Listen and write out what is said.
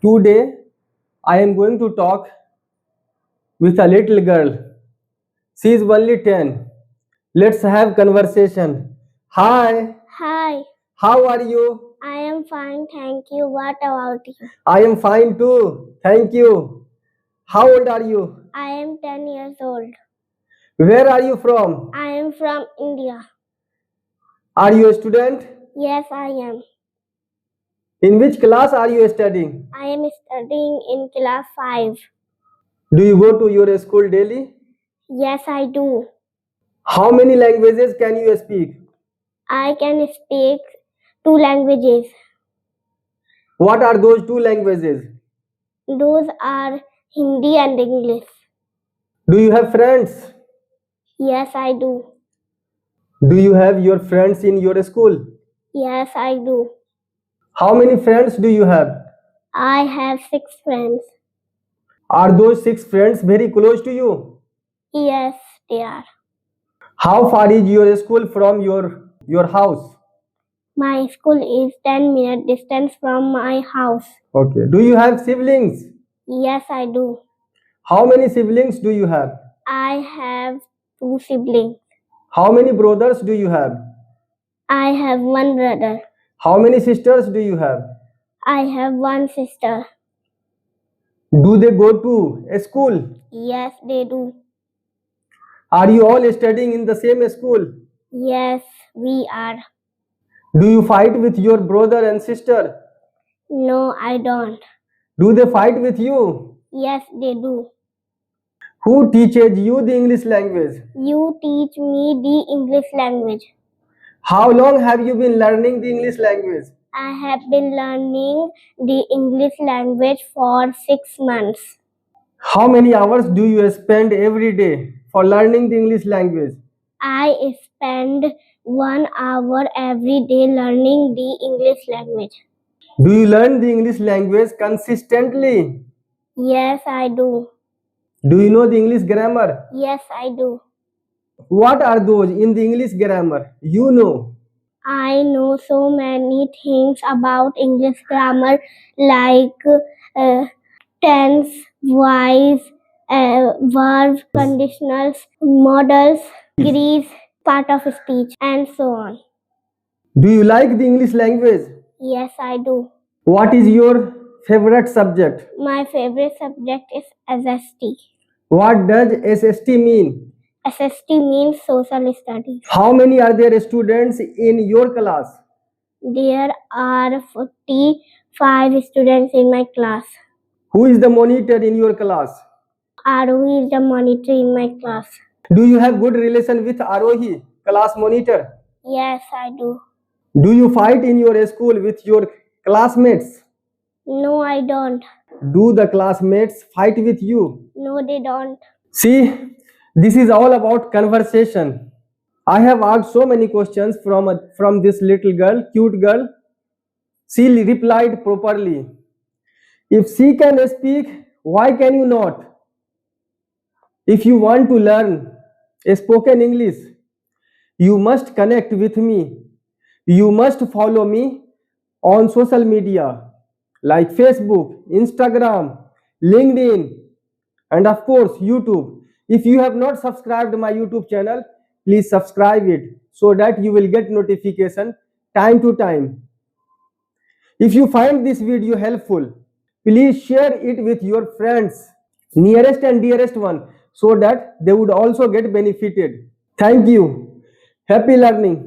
Today, I am going to talk with a little girl. She is only 10. Let's have conversation. Hi, Hi, how are you? I am fine, thank you. What about you? I am fine too. Thank you. How old are you? I am 10 years old. Where are you from? I am from India. Are you a student? Yes, I am. In which class are you studying? I am studying in class 5. Do you go to your school daily? Yes, I do. How many languages can you speak? I can speak 2 languages. What are those two languages? Those are Hindi and English. Do you have friends? Yes, I do. Do you have your friends in your school? Yes, I do. How many friends do you have? I have 6 friends. Are those 6 friends very close to you? Yes, they are. How far is your school from your house? My school is 10-minute distance from my house. Okay. Do you have siblings? Yes, I do. How many siblings do you have? I have 2 siblings. How many brothers do you have? I have 1 brother. How many sisters do you have? I have 1 sister. Do they go to a school? Yes, they do. Are you all studying in the same school? Yes, we are. Do you fight with your brother and sister? No, I don't. Do they fight with you? Yes, they do. Who teaches you the English language? You teach me the English language. How long have you been learning the English language? I have been learning the English language for 6 months. How many hours do you spend every day for learning the English language? I spend 1 hour every day learning the English language. Do you learn the English language consistently? Yes, I do. Do you know the English grammar? Yes, I do. What are those in the English grammar? You know. I know so many things about English grammar like tense, voice, verb, conditionals, modals, degrees, part of speech, and so on. Do you like the English language? Yes, I do. What is your favorite subject? My favorite subject is SST. What does SST mean? SST means social studies. How many are there students in your class? There are 45 students in my class. Who is the monitor in your class? Arohi is the monitor in my class. Do you have good relation with Arohi, class monitor? Yes, I do. Do you fight in your school with your classmates? No, I don't. Do the classmates fight with you? No, they don't. See, this is all about conversation. I have asked so many questions from this little girl, cute girl. She replied properly. If she can speak, why can you not? If you want to learn spoken English, you must connect with me. You must follow me on social media like Facebook, Instagram, LinkedIn, and of course YouTube. If you have not subscribed my YouTube channel, please subscribe it so that you will get notification time to time. If you find this video helpful, please share it with your friends, nearest and dearest one, so that they would also get benefited. Thank you. Happy learning.